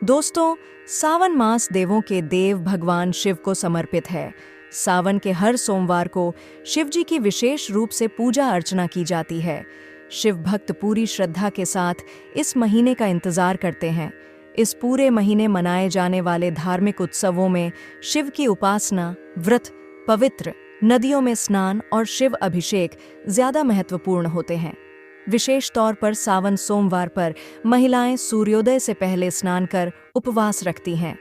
दोस्तों, सावन मास देवों के देव भगवान शिव को समर्पित है। सावन के हर सोमवार को शिव जी की विशेष रूप से पूजा अर्चना की जाती है। शिव भक्त पूरी श्रद्धा के साथ इस महीने का इंतजार करते हैं। इस पूरे महीने मनाए जाने वाले धार्मिक उत्सवों में शिव की उपासना, व्रत, पवित्र नदियों में स्नान और शिव अभिषेक ज्यादा महत्वपूर्ण होते हैं। विशेष तौर पर सावन सोमवार पर महिलाएं सूर्योदय से पहले स्नान कर उपवास रखती हैं।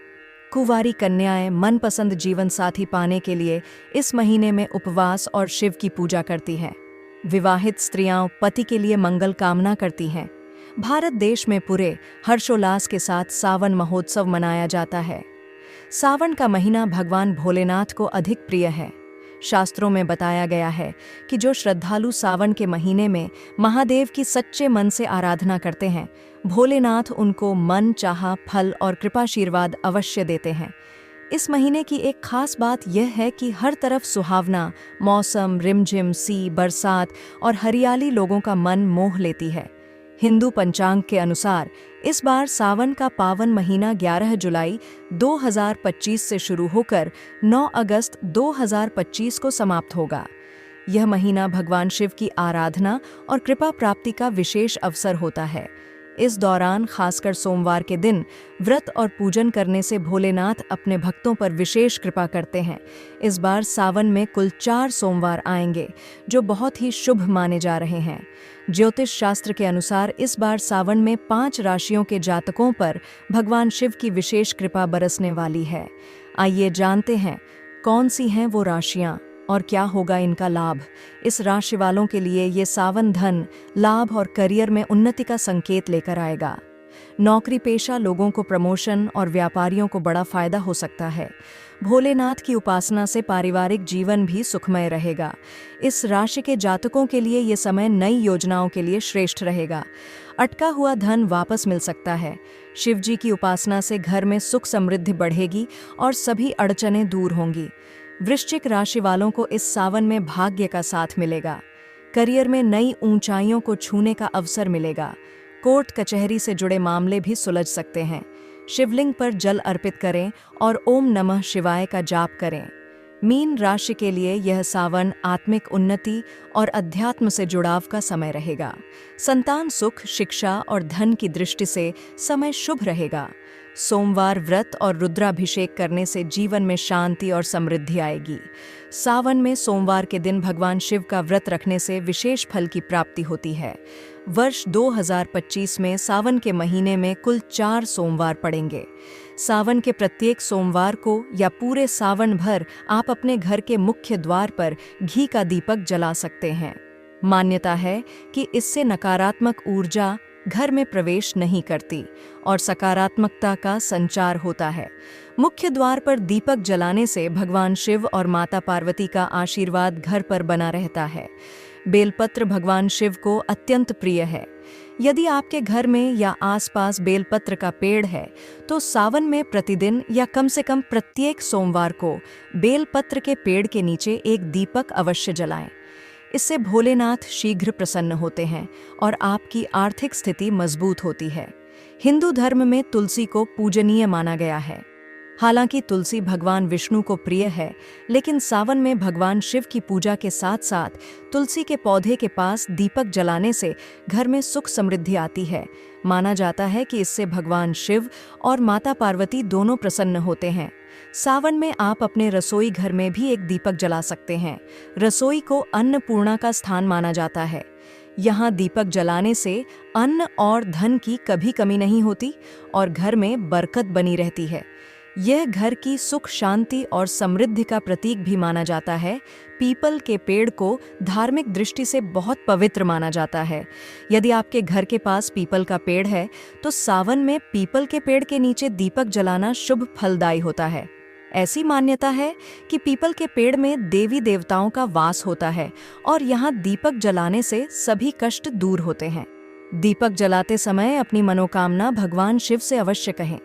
कुंवारी कन्याएं मनपसंद जीवन साथी पाने के लिए इस महीने में उपवास और शिव की पूजा करती हैं। विवाहित स्त्रियां पति के लिए मंगल कामना करती हैं। भारत देश में पूरे हर्षोल्लास के साथ सावन महोत्सव मनाया जाता है। सावन का महीना भगवान भोलेनाथ को अधिक प्रिय है। शास्त्रों में बताया गया है कि जो श्रद्धालु सावन के महीने में महादेव की सच्चे मन से आराधना करते हैं, भोलेनाथ उनको मन चाहा फल और कृपाशीर्वाद अवश्य देते हैं। इस महीने की एक खास बात यह है कि हर तरफ सुहावना मौसम, रिमझिम सी बरसात और हरियाली लोगों का मन मोह लेती है। हिंदू पंचांग के अनुसार इस बार सावन का पावन महीना 11 जुलाई 2025 से शुरू होकर 9 अगस्त 2025 को समाप्त होगा। यह महीना भगवान शिव की आराधना और कृपा प्राप्ति का विशेष अवसर होता है। इस दौरान खासकर सोमवार के दिन व्रत और पूजन करने से भोलेनाथ अपने भक्तों पर विशेष कृपा करते हैं। इस बार सावन में कुल 4 सोमवार आएंगे, जो बहुत ही शुभ माने जा रहे हैं। ज्योतिष शास्त्र के अनुसार इस बार सावन में 5 राशियों के जातकों पर भगवान शिव की विशेष कृपा बरसने वाली है। आइए जानते हैं कौन सी हैं वो राशियां और क्या होगा इनका लाभ। इस राशि वालों के लिए ये सावन धन, लाभ और करियर में उन्नति का संकेत लेकर आएगा। नौकरी पेशा लोगों को प्रमोशन और व्यापारियों को बड़ा फायदा हो सकता है। भोलेनाथ की उपासना से पारिवारिक जीवन भी सुखमय रहेगा। इस राशि के जातकों के लिए ये समय नई योजनाओं के लिए श्रेष्ठ रहेगा। अटका हुआ धन वापस मिल सकता है। शिव जी की उपासना से घर में सुख समृद्धि बढ़ेगी और सभी अड़चनें दूर होंगी। वृश्चिक राशि वालों को इस सावन में भाग्य का साथ मिलेगा। करियर में नई ऊंचाइयों को छूने का अवसर मिलेगा। कोर्ट कचहरी से जुड़े मामले भी सुलझ सकते हैं। शिवलिंग पर जल अर्पित करें और ओम नमः शिवाय का जाप करें। मीन राशि के लिए यह सावन आत्मिक उन्नति और अध्यात्म से जुड़ाव का समय रहेगा। संतान सुख, शिक्षा और धन की दृष्टि से समय शुभ रहेगा। सोमवार व्रत और रुद्राभिषेक करने से जीवन में शांति और समृद्धि आएगी। सावन में सोमवार के दिन भगवान शिव का व्रत रखने से विशेष फल की प्राप्ति होती है। वर्ष 2025 में सावन के महीने में कुल 4 सोमवार पड़ेंगे। सावन के प्रत्येक सोमवार को या पूरे सावन भर आप अपने घर के मुख्य द्वार पर घी का दीपक जला सकते हैं। मान्यता है कि इससे नकारात्मक ऊर्जा घर में प्रवेश नहीं करती और सकारात्मकता का संचार होता है। मुख्य द्वार पर दीपक जलाने से भगवान शिव और माता पार्वती का आशीर्वाद घर पर बना रहता है। बेलपत्र भगवान शिव को अत्यंत प्रिय है। यदि आपके घर में या आसपास बेलपत्र का पेड़ है तो सावन में प्रतिदिन या कम से कम प्रत्येक सोमवार को बेलपत्र के पेड़ के नीचे एक दीपक अवश्य जलाएं। इससे भोलेनाथ शीघ्र प्रसन्न होते हैं और आपकी आर्थिक स्थिति मजबूत होती है। हिंदू धर्म में तुलसी को पूजनीय माना गया है। हालांकि तुलसी भगवान विष्णु को प्रिय है, लेकिन सावन में भगवान शिव की पूजा के साथ साथ तुलसी के पौधे के पास दीपक जलाने से घर में सुख समृद्धि आती है। माना जाता है कि इससे भगवान शिव और माता पार्वती दोनों प्रसन्न होते हैं। सावन में आप अपने रसोई घर में भी एक दीपक जला सकते हैं। रसोई को अन्नपूर्णा का स्थान माना जाता है। यहाँ दीपक जलाने से अन्न और धन की कभी कमी नहीं होती और घर में बरकत बनी रहती है। यह घर की सुख, शांति और समृद्धि का प्रतीक भी माना जाता है। पीपल के पेड़ को धार्मिक दृष्टि से बहुत पवित्र माना जाता है। यदि आपके घर के पास पीपल का पेड़ है तो सावन में पीपल के पेड़ के नीचे दीपक जलाना शुभ फलदायी होता है। ऐसी मान्यता है कि पीपल के पेड़ में देवी देवताओं का वास होता है और यहाँ दीपक जलाने से सभी कष्ट दूर होते हैं। दीपक जलाते समय अपनी मनोकामना भगवान शिव से अवश्य कहें।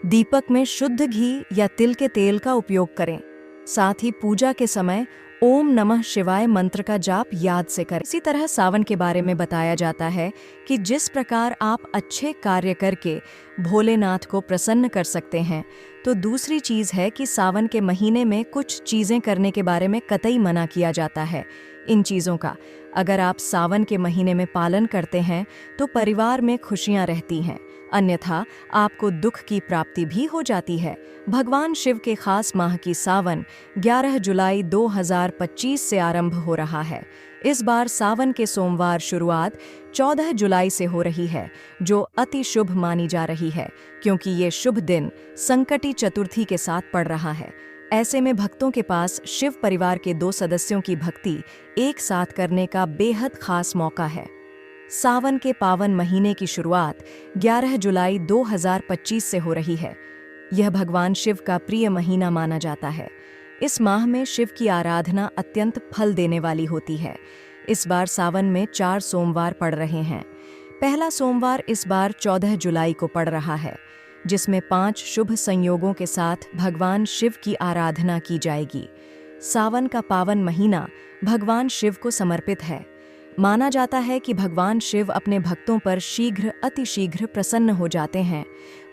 दीपक में शुद्ध घी या तिल के तेल का उपयोग करें। साथ ही पूजा के समय ओम नमः शिवाय मंत्र का जाप याद से करें। इसी तरह सावन के बारे में बताया जाता है कि जिस प्रकार आप अच्छे कार्य करके भोलेनाथ को प्रसन्न कर सकते हैं, तो दूसरी चीज़ है कि सावन के महीने में कुछ चीज़ें करने के बारे में कतई मना किया जाता है। इन चीज़ों का अगर आप सावन के महीने में पालन करते हैं तो परिवार में खुशियां रहती हैं, अन्यथा आपको दुख की प्राप्ति भी हो जाती है। भगवान शिव के खास माह की सावन 11 जुलाई 2025 से आरंभ हो रहा है। इस बार सावन के सोमवार शुरुआत 14 जुलाई से हो रही है, जो अति शुभ मानी जा रही है क्योंकि ये शुभ दिन संकटी चतुर्थी के साथ पड़ रहा है। ऐसे में भक्तों के पास शिव परिवार के 2 सदस्यों की भक्ति एक साथ करने का बेहद खास मौका है। सावन के पावन महीने की शुरुआत 11 जुलाई 2025 से हो रही है। यह भगवान शिव का प्रिय महीना माना जाता है। इस माह में शिव की आराधना अत्यंत फल देने वाली होती है। इस बार सावन में 4 सोमवार पड़ रहे हैं। पहला सोमवार इस बार 14 जुलाई को पड़ रहा है, जिसमें 5 शुभ संयोगों के साथ भगवान शिव की आराधना की जाएगी। सावन का पावन महीना भगवान शिव को समर्पित है। माना जाता है कि भगवान शिव अपने भक्तों पर शीघ्र अतिशीघ्र प्रसन्न हो जाते हैं।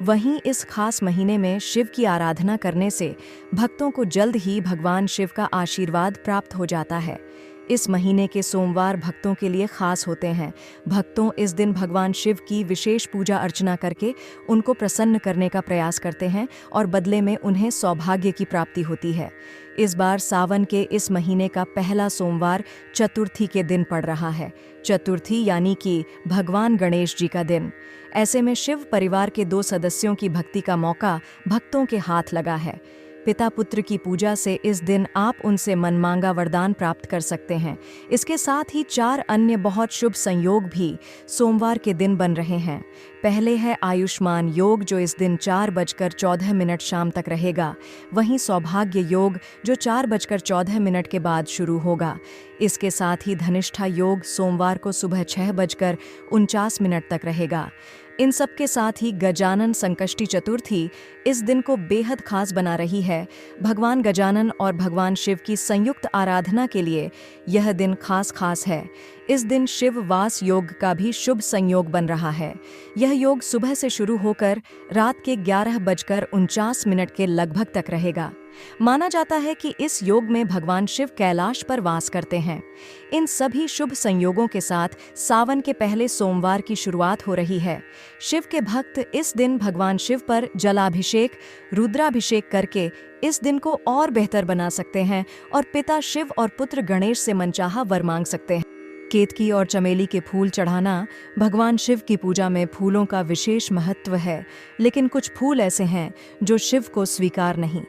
वहीं इस खास महीने में शिव की आराधना करने से भक्तों को जल्द ही भगवान शिव का आशीर्वाद प्राप्त हो जाता है। इस महीने के सोमवार भक्तों के लिए खास होते हैं। भक्तों इस दिन भगवान शिव की विशेष पूजा अर्चना करके उनको प्रसन्न करने का प्रयास करते हैं और बदले में उन्हें सौभाग्य की प्राप्ति होती है। इस बार सावन के इस महीने का पहला सोमवार चतुर्थी के दिन पड़ रहा है। चतुर्थी यानी कि भगवान गणेश जी का दिन। ऐसे में शिव परिवार के 2 सदस्यों की भक्ति का मौका भक्तों के हाथ लगा है। पिता पुत्र की पूजा से इस दिन आप उनसे मनमांगा वरदान प्राप्त कर सकते हैं। इसके साथ ही 4 अन्य बहुत शुभ संयोग भी सोमवार के दिन बन रहे हैं। पहले है आयुष्मान योग, जो इस दिन 4:14 शाम तक रहेगा। वहीं सौभाग्य योग, जो 4:14 के बाद शुरू होगा। इसके साथ ही धनिष्ठा योग सोमवार को सुबह 6:49 तक रहेगा। इन सब के साथ ही गजानन संकष्टी चतुर्थी इस दिन को बेहद खास बना रही है। भगवान गजानन और भगवान शिव की संयुक्त आराधना के लिए यह दिन खास है। इस दिन शिव वास योग का भी शुभ संयोग बन रहा है। यह योग सुबह से शुरू होकर रात के 11:49 के लगभग तक रहेगा। माना जाता है कि इस योग में भगवान शिव कैलाश पर वास करते हैं। इन सभी शुभ संयोगों के साथ सावन के पहले सोमवार की शुरुआत हो रही है। शिव के भक्त इस दिन भगवान शिव पर जलाभिषेक, रुद्राभिषेक करके इस दिन को और बेहतर बना सकते हैं और पिता शिव और पुत्र गणेश से मनचाहा वर मांग सकते हैं। केतकी और चमेली के फूल चढ़ाना भगवान शिव की पूजा में फूलों का विशेष महत्व है, लेकिन कुछ फूल ऐसे हैं जो शिव को स्वीकार नहीं।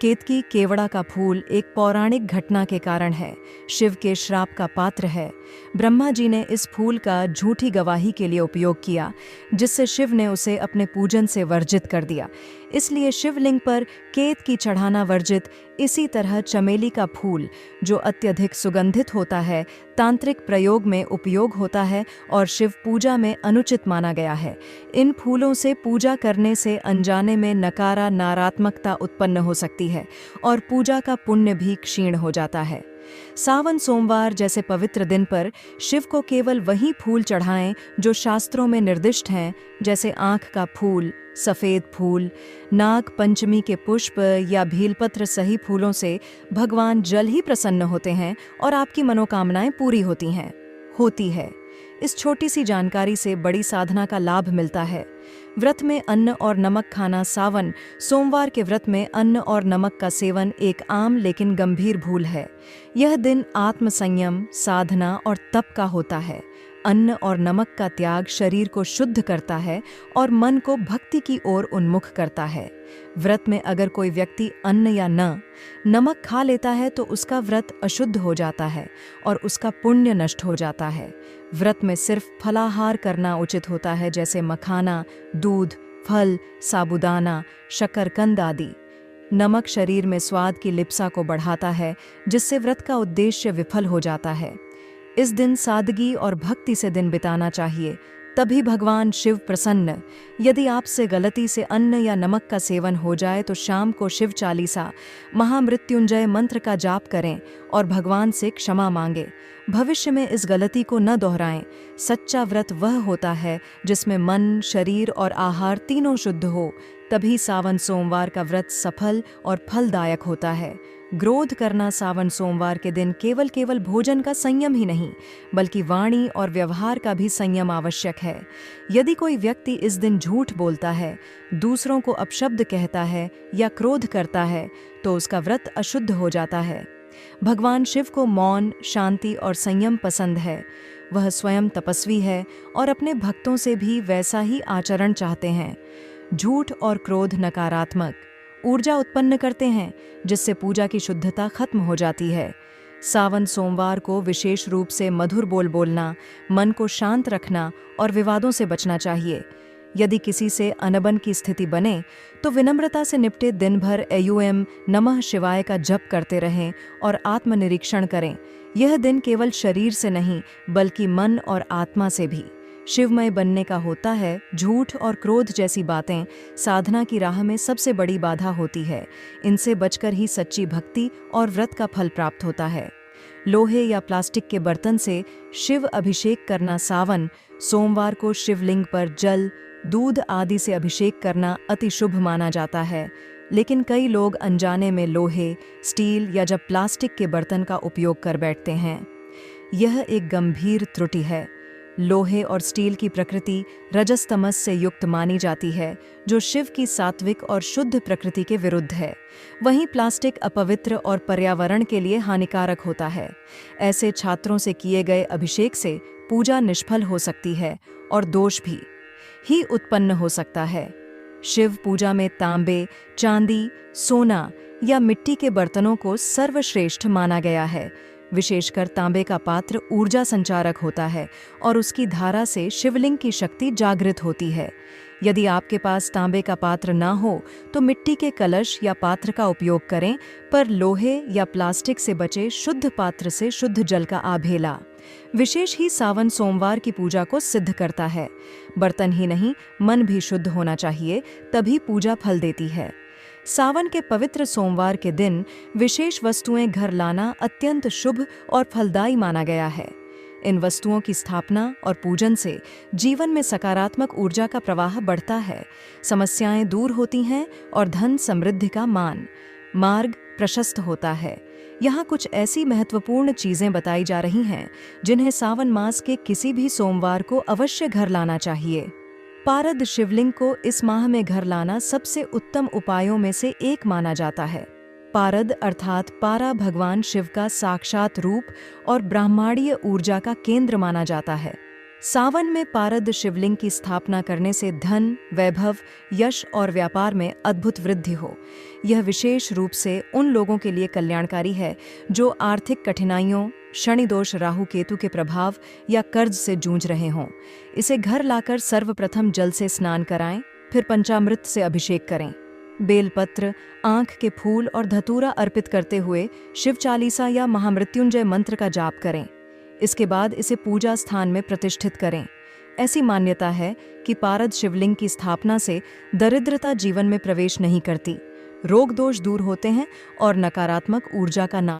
केतकी केवड़ा का फूल एक पौराणिक घटना के कारण है, शिव के श्राप का पात्र है। ब्रह्मा जी ने इस फूल का झूठी गवाही के लिए उपयोग किया, जिससे शिव ने उसे अपने पूजन से वर्जित कर दिया। इसलिए शिवलिंग पर केतकी चढ़ाना वर्जित। इसी तरह चमेली का फूल, जो अत्यधिक सुगंधित होता है, तांत्रिक प्रयोग में उपयोग होता है और शिव पूजा में अनुचित माना गया है। इन फूलों से पूजा करने से अनजाने में नकारात्मकता उत्पन्न हो सकती है और पूजा का पुण्य भी क्षीण हो जाता है। सावन सोमवार जैसे पवित्र दिन पर शिव को केवल वही फूल चढ़ाएं जो शास्त्रों में निर्दिष्ट हैं, जैसे आँख का फूल, सफ़ेद फूल, नाग पंचमी के पुष्प या भीलपत्र सही फूलों से भगवान जल्द ही प्रसन्न होते हैं और आपकी मनोकामनाएं पूरी होती है। इस छोटी सी जानकारी से बड़ी साधना का लाभ मिलता है। व्रत में अन्न और नमक खाना। सावन सोमवार के व्रत में अन्न और नमक का सेवन एक आम लेकिन गंभीर भूल है। यह दिन आत्मसंयम, साधना और तप का होता है। अन्न और नमक का त्याग शरीर को शुद्ध करता है और मन को भक्ति की ओर उन्मुख करता है। व्रत में अगर कोई व्यक्ति अन्न या नमक खा लेता है तो उसका व्रत अशुद्ध हो जाता है और उसका पुण्य नष्ट हो जाता है। व्रत में सिर्फ फलाहार करना उचित होता है, जैसे मखाना, दूध, फल, साबूदाना, शकरकंद आदि। नमक शरीर में स्वाद की लिप्सा को बढ़ाता है, जिससे व्रत का उद्देश्य विफल हो जाता है। इस दिन सादगी और भक्ति से दिन बिताना चाहिए। तभी भगवान शिव प्रसन्न। यदि आपसे गलती से अन्न या नमक का सेवन हो जाए तो शाम को शिव चालीसा, महामृत्युंजय मंत्र का जाप करें और भगवान से क्षमा मांगे। भविष्य में इस गलती को न दोहराएं। सच्चा व्रत वह होता है जिसमें मन, शरीर और आहार तीनों शुद्ध हो। तभी सावन सोमवार का व्रत सफल और फलदायक होता है। क्रोध करना सावन सोमवार के दिन केवल भोजन का संयम ही नहीं, बल्कि वाणी और व्यवहार का भी संयम आवश्यक है। यदि कोई व्यक्ति इस दिन झूठ बोलता है, दूसरों को अपशब्द कहता है या क्रोध करता है, तो उसका व्रत अशुद्ध हो जाता है। भगवान शिव को मौन, शांति और संयम पसंद है। वह स्वयं तपस्वी है और अपने भक्तों से भी वैसा ही आचरण चाहते हैं। झूठ और क्रोध नकारात्मक ऊर्जा उत्पन्न करते हैं, जिससे पूजा की शुद्धता खत्म हो जाती है। सावन सोमवार को विशेष रूप से मधुर बोल बोलना, मन को शांत रखना और विवादों से बचना चाहिए। यदि किसी से अनबन की स्थिति बने तो विनम्रता से निपटे। दिन भर एयूएम नमः शिवाय का जप करते रहें और आत्मनिरीक्षण करें। यह दिन केवल शरीर से नहीं, बल्कि मन और आत्मा से भी शिवमय बनने का होता है। झूठ और क्रोध जैसी बातें साधना की राह में सबसे बड़ी बाधा होती है। इनसे बचकर ही सच्ची भक्ति और व्रत का फल प्राप्त होता है। लोहे या प्लास्टिक के बर्तन से शिव अभिषेक करना। सावन सोमवार को शिवलिंग पर जल, दूध आदि से अभिषेक करना अति शुभ माना जाता है, लेकिन कई लोग अनजाने में लोहे, स्टील या जब प्लास्टिक के बर्तन का उपयोग कर बैठते हैं। यह एक गंभीर त्रुटि है। लोहे और स्टील की प्रकृति रजस तमस से युक्त मानी जाती है, जो शिव की सात्विक और शुद्ध प्रकृति के विरुद्ध है। वहीं प्लास्टिक अपवित्र और पर्यावरण के लिए हानिकारक होता है। ऐसे छात्रों से किए गए अभिषेक से पूजा निष्फल हो सकती है और दोष भी ही उत्पन्न हो सकता है। शिव पूजा में तांबे, चांदी, सोना या मिट्टी के बर्तनों को सर्वश्रेष्ठ माना गया है। विशेषकर तांबे का पात्र ऊर्जा संचारक होता है और उसकी धारा से शिवलिंग की शक्ति जागृत होती है। यदि आपके पास तांबे का पात्र ना हो तो मिट्टी के कलश या पात्र का उपयोग करें, पर लोहे या प्लास्टिक से बचे शुद्ध पात्र से शुद्ध जल का आभेला विशेष ही सावन सोमवार की पूजा को सिद्ध करता है। बर्तन ही नहीं, मन भी शुद्ध होना चाहिए, तभी पूजा फल देती है। सावन के पवित्र सोमवार के दिन विशेष वस्तुएं घर लाना अत्यंत शुभ और फलदायी माना गया है। इन वस्तुओं की स्थापना और पूजन से जीवन में सकारात्मक ऊर्जा का प्रवाह बढ़ता है, समस्याएं दूर होती हैं और धन समृद्धि का मार्ग प्रशस्त होता है। यहाँ कुछ ऐसी महत्वपूर्ण चीजें बताई जा रही हैं जिन्हें सावन मास के किसी भी सोमवार को अवश्य घर लाना चाहिए। पारद शिवलिंग को इस माह में घर लाना सबसे उत्तम उपायों में से एक माना जाता है। पारद अर्थात पारा भगवान शिव का साक्षात रूप और ब्रह्मांडीय ऊर्जा का केंद्र माना जाता है। सावन में पारद शिवलिंग की स्थापना करने से धन, वैभव, यश और व्यापार में अद्भुत वृद्धि हो। यह विशेष रूप से उन लोगों के लिए कल्याणकारी है जो आर्थिक कठिनाइयों, शनि दोष, राहु केतु के प्रभाव या कर्ज से जूझ रहे हों। इसे घर लाकर सर्वप्रथम जल से स्नान कराएं, फिर पंचामृत से अभिषेक करें। बेलपत्र, आंख के फूल और धतूरा अर्पित करते हुए शिव चालीसा या महामृत्युंजय मंत्र का जाप करें। इसके बाद इसे पूजा स्थान में प्रतिष्ठित करें। ऐसी मान्यता है कि पारद शिवलिंग की स्थापना से दरिद्रता जीवन में प्रवेश नहीं करती, रोग दोष दूर होते हैं और नकारात्मक ऊर्जा का